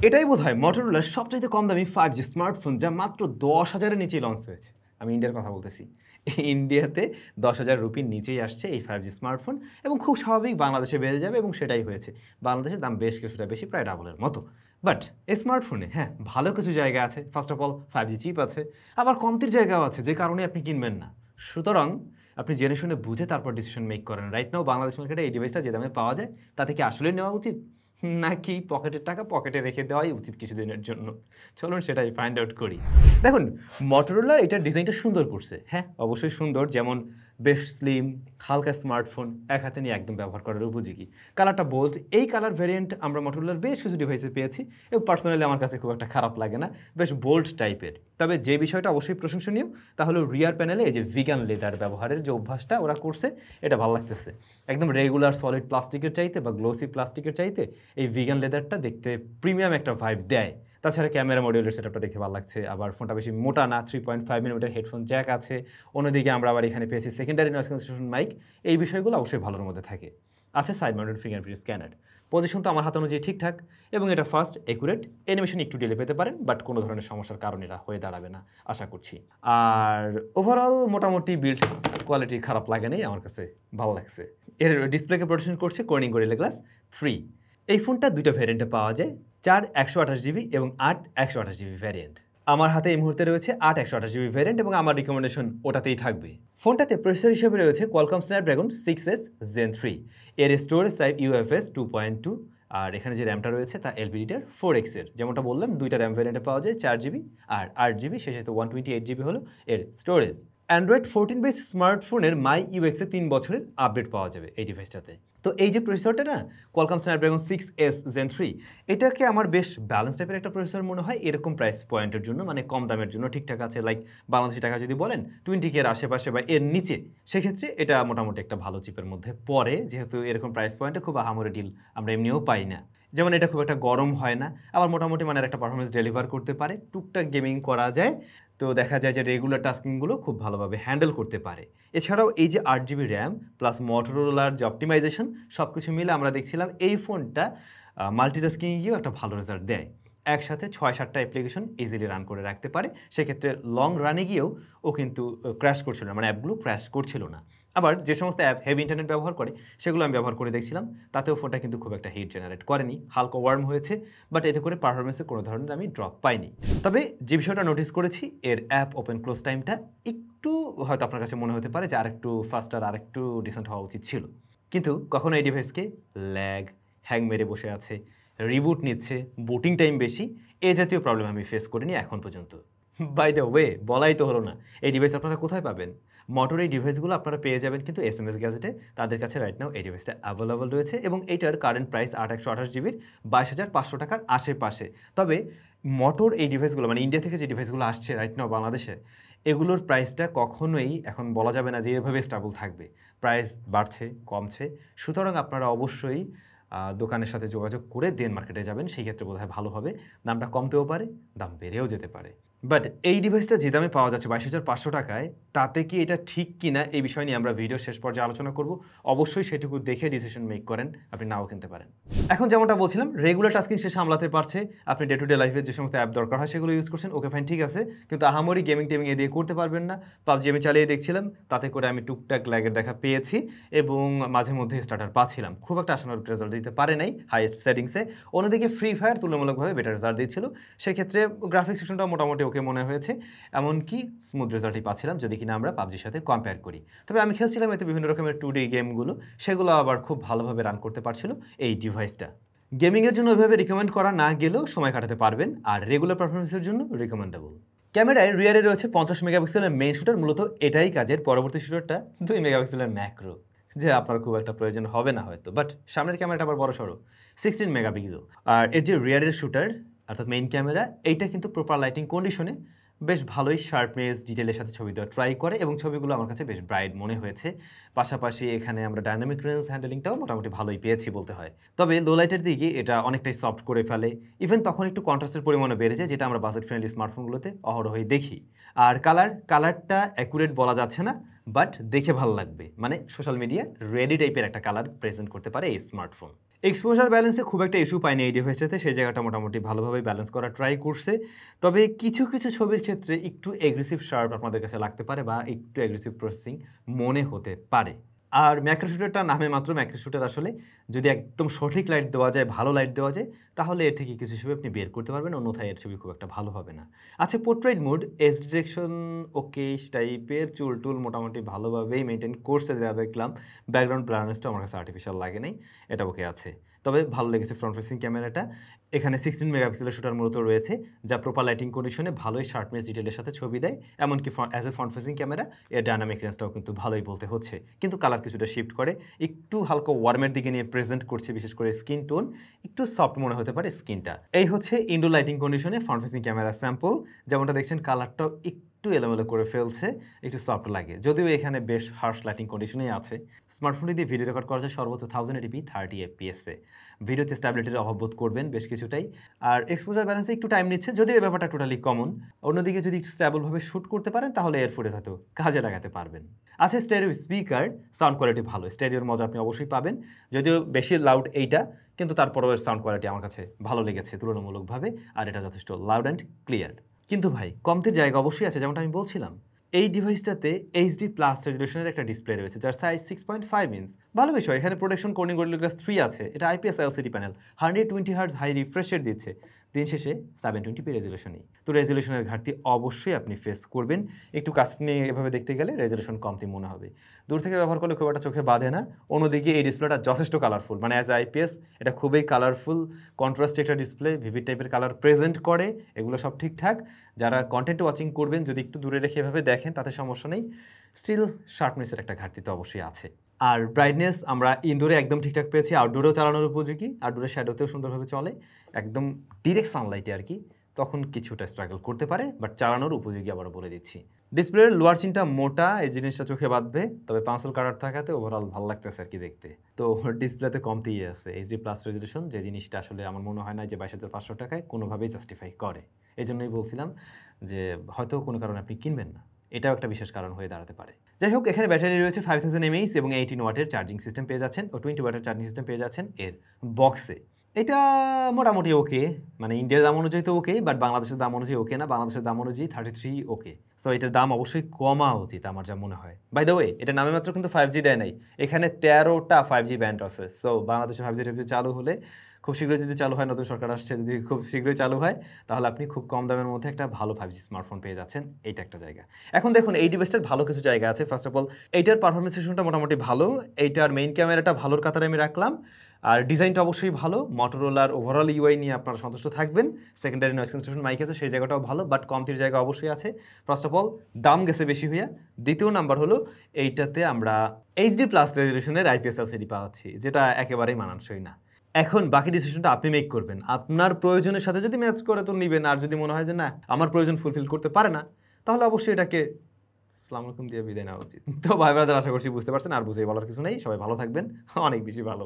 এটাই বোধহয় মটোরোলার সবচাইতে কম দামি 5G স্মার্টফোন, যা মাত্র 10,000-এর নিচেই লঞ্চ হয়েছে। আমি ইন্ডিয়ার কথা বলতেছি। ইন্ডিয়াতে 10,000 রুপির নিচেই আসছে এই 5G স্মার্টফোন, এবং খুব স্বাভাবিক বাংলাদেশে বেড়ে যাবে, এবং সেটাই হয়েছে। বাংলাদেশের দাম বেশ কিছুটা বেশি, প্রায় ডাবলের মতো। বাট এই স্মার্টফোনে হ্যাঁ ভালো কিছু জায়গা আছে। First of all 5G chip আছে, আবার কমতির জায়গাও আছে, যে কারণে আপনি কিনবেন না। সুতরাং আপনি জেনে শুনে বুঝে তারপর ডিসিশন মেক করেন। রাইট নাও বাংলাদেশ মার্কেটে এই ডিভাইসটা যে দামে পাওয়া যায়, তাতে কি আসলে নেওয়া উচিত, নাকি পকেটের টাকা পকেটে রেখে দেওয়াই উচিত কিছুদিনের জন্য? চলুন সেটাই ফাইন্ড আউট করি। দেখুন, মটোরোলা এটার ডিজাইনটা সুন্দর করছে। হ্যাঁ অবশ্যই সুন্দর, যেমন বেশ স্লিম, হালকা স্মার্টফোন, এক হাতে নিয়ে একদম ব্যবহার করার উপযোগী। কালারটা বোল্ড, এই কালার ভ্যারিয়েন্ট আমরা মটোরোলার বেশ কিছু ডিভাইসে পেয়েছি, এবং পার্সোনালি আমার কাছে খুব একটা খারাপ লাগে না, বেশ বোল্ড টাইপের। তবে যে বিষয়টা অবশ্যই প্রশংসনীয়, তা হলো রিয়ার প্যানেলে এই যে ভিগান লেদার ব্যবহারের যে অভ্যাসটা ওরা করছে, এটা ভালো লাগতেছে। একদম রেগুলার সলিড প্লাস্টিকের চাইতে বা গ্লোসি প্লাস্টিকের চাইতে এই ভিগান লেদারটা দেখতে প্রিমিয়াম একটা ভাইব দেয়। তাছাড়া ক্যামেরা মডিউলের সেটআপটা দেখতে ভালো লাগছে। আবার ফোনটা বেশি মোটা না, 3.5 মিলিমিটার হেডফোন জ্যাক আছে। অন্যদিকে আমরা আবার এখানে পেয়েছি সেকেন্ডারি নয়েজ ক্যান্সেলেশন মাইক। এই বিষয়গুলো অবশ্যই ভালোর মধ্যে থাকে। আছে side mounted fingerprint scanner. Position তো আমার হাত অনুযায়ী ঠিকঠাক, এবং এটা ফাস্ট, একুরেট। অ্যানিমেশন একটু ডিলে পেতে পারেন, বাট কোনো ধরনের সমস্যার কারণ এটা হয়ে দাঁড়াবে না আশা করছি। আর ওভারঅল মোটামুটি বিল্ড কোয়ালিটি খারাপ লাগে নেই, আমার কাছে ভালো লাগছে। এর ডিসপ্লেকে প্রোটেকশন করছে কর্নিং গরিলা গ্লাস 3। এই ফোনটা দুইটা ভ্যারিয়েন্টে পাওয়া যায়, 4 128GB এবং 8 128GB ভ্যারিয়েন্ট। আমার হাতে এই মুহূর্তে রয়েছে 8 128GB ভ্যারিয়েন্ট, এবং আমার রিকমেন্ডেশন ওটাতেই থাকবে। ফোনটাতে প্রসেসর হিসেবে রয়েছে কোয়ালকম স্ন্যাপড্রাগন 6S Gen 3। এর স্টোরেজ টাইপ UFS 2.2, আর এখানে যে র্যামটা রয়েছে তা LPDDR 4X এর। যেমনটা বললাম, দুইটা র্যাম ভ্যারিয়েন্টে পাওয়া যায়, 4GB আর 8GB, শেষে তো 128GB হলো এর স্টোরেজ। অ্যান্ড্রয়েড 14 বেস স্মার্টফোনের মাই ইউএক্সে 3 বছরের আপডেট পাওয়া যাবে এই ডিভাইসটাতে। তো এই যে প্রসেসরটা না, কোয়ালকম স্ন্যাপড্রাগন 6S Gen 3, এটাকে আমার বেশ ব্যালেন্স টাইপের একটা প্রসেসর মনে হয় এরকম প্রাইস পয়েন্টের জন্য, মানে কম দামের জন্য ঠিকঠাক আছে। লাইক বাংলাদেশি টাকা যদি বলেন 20K এর আশেপাশে বা এর নিচে, সেক্ষেত্রে এটা মোটামুটি একটা ভালো চিপের মধ্যে পড়ে, যেহেতু এরকম প্রাইস পয়েন্টে খুব আহামরি ডিল আমরা এমনিও পাই না। যেমন এটা খুব একটা গরম হয় না, আবার মোটামুটি মানের একটা পারফরমেন্স ডেলিভার করতে পারে, টুকটাক গেমিং করা যায়। তো দেখা যায় যে রেগুলার টাস্কিংগুলো খুব ভালোভাবে হ্যান্ডেল করতে পারে। এছাড়াও এই যে 8GB র্যাম প্লাস মটোরোলার যে অপটিমাইজেশন, সব কিছু মিলে আমরা দেখছিলাম এই ফোনটা মাল্টিটাস্কিংয়ে গিয়েও একটা ভালো রেজাল্ট দেয়। একসাথে 6-7টা অ্যাপ্লিকেশন ইজিলি রান করে রাখতে পারে। সেক্ষেত্রে লং রানে গিয়েও ও কিন্তু ক্র্যাশ করছিল না, মানে অ্যাপগুলো ক্র্যাশ করছিল না। আবার যে সমস্ত অ্যাপ হেভি ইন্টারনেট ব্যবহার করে, সেগুলো আমি ব্যবহার করে দেখছিলাম, তাতেও ফোনটা কিন্তু খুব একটা হিট জেনারেট করেনি, হালকা ওয়ার্ম হয়েছে, বাট এতে করে পারফরমেন্সে কোনো ধরনের আমি ড্রপ পাইনি। তবে যে বিষয়টা নোটিস করেছি, এর অ্যাপ ওপেন ক্লোজ টাইমটা একটু হয়তো আপনার কাছে মনে হতে পারে যে আরেকটু ফাস্টার, আরেকটু ডিসেন্ট হওয়া উচিত ছিল। কিন্তু কখনো এই ডিভাইসকে ল্যাগ, হ্যাং মেরে বসে আছে, রিবুট নিচ্ছে, বুটিং টাইম বেশি, এ জাতীয় প্রবলেম আমি ফেস করিনি এখন পর্যন্ত। বাই দ্য ওয়ে, বলাই তো হলো না, এই ডিভাইস আপনারা কোথায় পাবেন? মটোর এই ডিভাইসগুলো আপনারা পেয়ে যাবেন কিন্তু SMS গ্যাজেটে। তাদের কাছে রাইট নাও এই ডিভাইসটা অ্যাভেলেবল রয়েছে, এবং এইটার কারেন্ট প্রাইস 8 128GBর 22,500 টাকার আশেপাশে। তবে মটোর এই ডিভাইসগুলো, মানে ইন্ডিয়া থেকে যে ডিভাইসগুলো আসছে রাইট নাও বাংলাদেশে, এগুলোর প্রাইসটা কখনোই এখন বলা যাবে না যে এভাবে স্টেবল থাকবে। প্রাইস বাড়ছে, কমছে। সুতরাং আপনারা অবশ্যই দোকানের সাথে যোগাযোগ করে দেন মার্কেটে যাবেন, সেই ক্ষেত্রে বোধহয় ভালো হবে। দামটা কমতেও পারে, দাম বেড়েও যেতে পারে। বাট এই ডিভাইসটা যে দামে পাওয়া যাচ্ছে 22,500 টাকায়, তাতে কি এটা ঠিক কিনা এই বিষয় নিয়ে আমরা ভিডিওর শেষ পর্যায়ে আলোচনা করব। অবশ্যই সেটুকু দেখে ডিসিশন মেক করেন, আপনি নাও কিনতে পারেন। এখন যেমনটা বলছিলাম, রেগুলার টাস্কিং সে সামলাতে পারছে, আপনি ডে টু ডে লাইফে যে সমস্ত অ্যাপ দরকার হয় সেগুলো ইউজ করছেন, ওকে ফাইন, ঠিক আছে। কিন্তু আহামরি গেমিং টেমিং এ দিয়ে করতে পারবেন না। পাবজি আমি চালিয়ে দেখছিলাম, তাতে করে আমি টুকটাক ল্যাগের দেখা পেয়েছি, এবং মাঝে মধ্যে স্টার্টার পাচ্ছিলাম। খুব একটা আশানুরূপ রেজাল্ট দিতে পারে নাই হাইয়েস্ট সেটিংসে। অন্যদিকে ফ্রি ফায়ার তুলনামূলকভাবে বেটার রেজাল্ট দিচ্ছিল। সেক্ষেত্রে গ্রাফিক্স সেকশনটা মোটামুটি ওকে মনে হয়েছে, এমনকি স্মুথ রেজাল্টই পাচ্ছিলাম যদি কিনা আমরা পাবজির সাথে কম্পেয়ার করি। তবে আমি খেলছিলাম এতে বিভিন্ন রকমের 2D গেমগুলো, সেগুলো আবার খুব ভালোভাবে রান করতে পারছিল এই ডিভাইসটা। গেমিংয়ের জন্য ওইভাবে রিকমেন্ড করা না গেলেও সময় কাটাতে পারবেন, আর রেগুলার পারফরমেন্সের জন্য রিকমেন্ডেবল। ক্যামেরায় রিয়ারে রয়েছে 50 মেগাপিক্সেলের মেইন শুটার, মূলত এটাই কাজের। পরবর্তী শুটারটা 2 মেগাপিক্সেলের ম্যাক্রো, যে আপনার খুব একটা প্রয়োজন হবে না হয়তো, বাট সামনের ক্যামেরাটা আবার বড় সড়ো 16 মেগাপিক্সেল। আর এর যে রিয়ারের শুটার অর্থাৎ মেইন ক্যামেরা, এইটা কিন্তু প্রপার লাইটিং কন্ডিশনে বেশ ভালোই শার্পনেস, ডিটেলের সাথে ছবি দেওয়া ট্রাই করে, এবং ছবিগুলো আমার কাছে বেশ ব্রাইট মনে হয়েছে। পাশাপাশি এখানে আমরা ডায়নামিক রেঞ্জ হ্যান্ডেলিংটাও মোটামুটি ভালোই পেয়েছি বলতে হয়। তবে লো লাইটের দিকে এটা অনেকটাই সফট করে ফেলে, ইভেন তখন একটু কন্ট্রাস্টের পরিমাণও বেড়ে যায়, যেটা আমরা বাজেট ফ্রেন্ডলি স্মার্টফোনগুলোতে অহরহই দেখি। আর কালারটা অ্যাকুরেট বলা যাচ্ছে না, বাট দেখে ভালো লাগবে, মানে সোশ্যাল মিডিয়া রেডি টাইপের একটা কালার প্রেজেন্ট করতে পারে এই স্মার্টফোন। এক্সপোজার ব্যালেন্সে খুব একটা ইস্যু পায়নি এই ডিভাইসটাতে, সেই জায়গাটা মোটামুটি ভালোভাবে ব্যালেন্স করা ট্রাই করছে। তবে কিছু কিছু ছবির ক্ষেত্রে একটু এগ্রেসিভ শার্প আপনাদের কাছে লাগতে পারে বা একটু এগ্রেসিভ প্রসেসিং মনে হতে পারে। আর ম্যাক্রো শুটারটা নামে মাত্র ম্যাক্রো শুটার, আসলে যদি একদম সঠিক লাইট দেওয়া যায়, ভালো লাইট দেওয়া যায়, তাহলে এর থেকে কিছু ছবি আপনি বের করতে পারবেন, অন্যথায় এর ছবি খুব একটা ভালো হবে না। আচ্ছা, portrait mode, edge direction okay টাইপের, চুল টুল মোটামুটি ভালোভাবেই মেনটেন করছে যা দেখলাম। ব্যাকগ্রাউন্ড ব্লারনেসটা আমার কাছে আর্টিফিশিয়াল লাগে নাই, এটা ওকে আছে। তবে ভালো লেগেছে ফ্রন্ট ফেসিং ক্যামেরাটা। এখানে 16 মেগাপিক্সেলের শুটার মূলত রয়েছে, যা প্রপার লাইটিং কন্ডিশনে ভালোই শার্পনেস ডিটেলের সাথে ছবি দেয়। এমনকি as a front facing camera এর ডায়নামিক রেঞ্জটাও কিন্তু ভালোই বলতে হচ্ছে, কিন্তু কালার কিছুটা শিফট করে, একটু হালকা ওয়ার্মের দিকে নিয়ে প্রেজেন্ট করছে, বিশেষ করে স্কিন টোন একটু সফট মনে হতে পারে স্কিনটা। এই হচ্ছে ইনডোর লাইটিং কন্ডিশনে ফ্রন্ট ফেসিং ক্যামেরা স্যাম্পল। যেমনটা দেখছেন কালারটাও একটু এলোমেলো করে ফেলছে, একটু সফট লাগে, যদিও এখানে বেশ হার্শ লাইটিং কন্ডিশনেই আছে। স্মার্টফোনটি দিয়ে ভিডিও রেকর্ড করা যায় সর্বোচ্চ 1080p 30 fps-এ। ভিডিওতে স্ট্যাবিলিটির অভাব বোধ করবেন বেশ কিছুটাই। আর এক্সপোজার ব্যালেন্সে একটু টাইম নিচ্ছে, যদিও এই ব্যাপারটা টোটালি কমন। অন্যদিকে যদি স্ট্যাবলভাবে শ্যুট করতে পারেন তাহলে এর ফুটেজ হয়তো কাজে লাগাতে পারবেন। আছে স্টেরিও স্পিকার, সাউন্ড কোয়ালিটি ভালো, স্টেরিওর মজা আপনি অবশ্যই পাবেন, যদিও বেশি লাউড এইটা, কিন্তু তারপরেও এর সাউন্ড কোয়ালিটি আমার কাছে ভালো লেগেছে তুলনামূলকভাবে, আর এটা যথেষ্ট লাউড অ্যান্ড ক্লিয়ার। কিন্তু ভাই কমতির জায়গা অবশ্যই আছে, যেমনটা আমি বলছিলাম। এই ডিভাইসটাতে HD+ রেজলিউশনের একটা ডিসপ্লে রয়েছে, যার সাইজ 6.5 ইঞ্চ। ভালো বিষয়, এখানে প্রোটেকশন কর্নিং গরিলা গ্লাস 3 আছে, এটা IPS LCD panel, 120 hertz high refresh rate দিচ্ছে, দিন শেষে 720p রেজলিউশনই। তো রেজলিউশনের ঘাটতি অবশ্যই আপনি ফেস করবেন, একটু কাছ নিয়ে এভাবে দেখতে গেলে রেজলিউশন কমতি মনে হবে, দূর থেকে ব্যবহার করলে খুব একটা চোখে বাঁধে না। অন্যদিকে এই ডিসপ্লেটা যথেষ্ট কালারফুল, মানে অ্যাজ IPS এটা খুবই কালারফুল, কন্ট্রাস্ট একটা ডিসপ্লে, ভিভিড টাইপের কালার প্রেজেন্ট করে, এগুলো সব ঠিকঠাক। যারা কন্টেন্ট ওয়াচিং করবেন যদি একটু দূরে রেখে এভাবে দেখেন তাতে সমস্যা নেই, স্টিল শার্পনেসের একটা ঘাটতি তো অবশ্যই আছে। আর ব্রাইটনেস আমরা ইনডোরে একদম ঠিকঠাক পেয়েছি, আউটডোরেও চালানোর উপযোগী, আউটডোরে শ্যাডোতেও সুন্দরভাবে চলে, একদম ডিরেক্ট সানলাইটে আর কি, তখন কিছুটা স্ট্রাগল করতে পারে, বাট চালানোর উপযোগী আবারও বলে দিচ্ছি। ডিসপ্লের লোয়ার চিনটা মোটা, এই জিনিসটা চোখে বাঁধবে, তবে পাঁচল কাটার থাকাতে ওভারঅল ভালো লাগতেছে আর কি দেখতে। তো ডিসপ্লেতে কমতেই আছে HD+ রেজলিউশন, যে জিনিসটা আসলে আমার মনে হয় না যে 22,500 টাকায় কোনোভাবেই জাস্টিফাই করে। এই জন্যই বলছিলাম যে হয়তো কোনো কারণে আপনি কিনবেন না, এটাও একটা বিশেষ কারণ হয়ে দাঁড়াতে পারে। যাই হোক, এখানে ব্যাটারি রয়েছে 5000 mAh এবং 18 ওয়াটের চার্জিং সিস্টেম পেয়ে যাচ্ছেন, ও 20 ওয়াটের চার্জিং সিস্টেম পেয়ে যাচ্ছেন এর বক্সে। এটা মোটামুটি ওকে, মানে ইন্ডিয়ার দাম অনুযায়ী তো ওকে, বাট বাংলাদেশের দাম অনুযায়ী ওকে না, বাংলাদেশের দাম অনুযায়ী 33 ওকে। সো এটার দাম অবশ্যই কমা উচিত আমার যা মনে হয়। বাই দ্য ওয়ে, এটা নামে মাত্র কিন্তু 5G দেয় নাই, এখানে 13টা 5G ব্যান্ড আছে। সো বাংলাদেশে 5G চালু হলে, খুব শীঘ্রই যদি চালু হয়, নতুন সরকার আসছে, যদি খুব শীঘ্রই চালু হয়, তাহলে আপনি খুব কম দামের মধ্যে একটা ভালো 5G স্মার্টফোন পেয়ে যাচ্ছেন, এইটা একটা জায়গা। এখন দেখুন এই ডিভাইসটার ভালো কিছু জায়গা আছে। ফার্স্ট অফ অল, এইটার পারফরমেন্স সেশনটা মোটামুটি ভালো, এইটার মেইন ক্যামেরাটা ভালোর কাতারে আমি রাখলাম, আর ডিজাইনটা অবশ্যই ভালো, মটোরোলার ওভারঅল UI নিয়ে আপনারা সন্তুষ্ট থাকবেন। সেকেন্ডারি নয়েজ ক্যান্সেলেশন মাইক আছে, সেই জায়গাটাও ভালো, বাট কমতির জায়গা অবশ্যই আছে। ফার্স্ট অফ অল, দাম গেছে বেশি হইয়া। দ্বিতীয় নাম্বার হলো, এইটাতে আমরা HD+ রেজলিউশনের IPS LCD পাচ্ছি, যেটা একেবারেই মানানসই না। এখন বাকি ডিসিশনটা আপনি মেক করবেন, আপনার প্রয়োজনের সাথে যদি ম্যাচ করে তো নিবেন, আর যদি মনে হয় যে না আমার প্রয়োজন ফুলফিল করতে পারে না, তাহলে অবশ্যই এটাকে আসসালামু আলাইকুম দিয়ে বিদায় নেওয়া উচিত। তো ভাই ব্রাদার, আশা করছি বুঝতে পারছেন, আর বুঝেই বলার কিছু নেই। সবাই ভালো থাকবেন, অনেক বেশি ভালো।